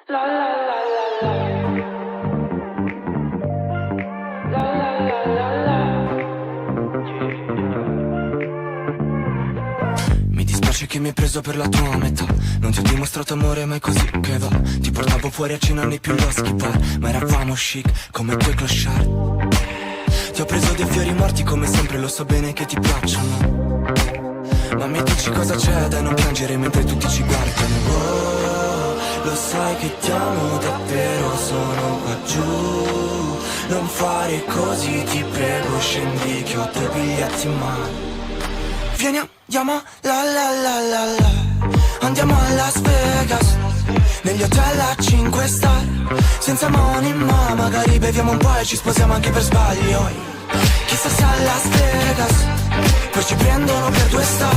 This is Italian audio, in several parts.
La la la la la. La la la la la. Mi dispiace che mi hai preso per la tua metà. Non ti ho dimostrato amore mai così che va. Ti portavo fuori a cena nei più loschi bar, ma eravamo chic come quei clochard. Ti ho preso dei fiori morti come sempre, lo so bene che ti piacciono. Ma mi dici cosa c'è da non piangere mentre tutti ci guardano. Oh, lo sai che ti amo davvero, sono qua giù. Non fare così, ti prego, scendi che ho 2 biglietti in mano. Vieni, andiamo, la la la la la. Andiamo a Las Vegas, negli hotel a 5 star. Senza money ma magari beviamo un po' e ci sposiamo anche per sbaglio. Chissà se a Las Vegas poi ci prendono per 2 star.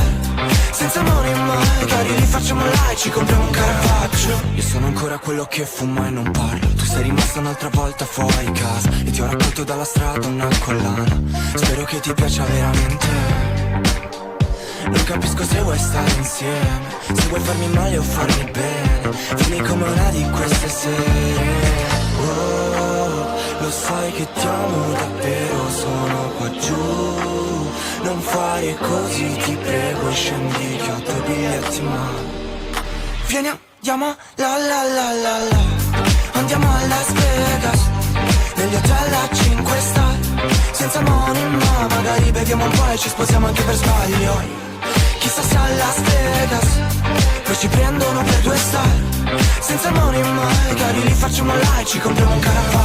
Senza money magari li facciamo là e ci compriamo un Caravaggio. Io sono ancora quello che fuma e non parlo. Tu sei rimasta un'altra volta fuori casa e ti ho raccolto dalla strada una collana. Spero che ti piaccia veramente. Non capisco se vuoi stare insieme, se vuoi farmi male o farmi bene. Vieni come una di queste sere. Oh, lo sai che ti amo davvero, sono qua giù. Non fare così, ti prego, scendi che ho 2 biglietti in mano. Vieni, andiamo, la la la la la. Andiamo a Las Vegas, negli hotel a 5 star. Senza money ma magari beviamo un po' e ci sposiamo anche per sbaglio. Chissà se a Las Vegas poi ci prendono per 2 star. Senza money magari li facciamo là e ci compriamo un Caravaggio.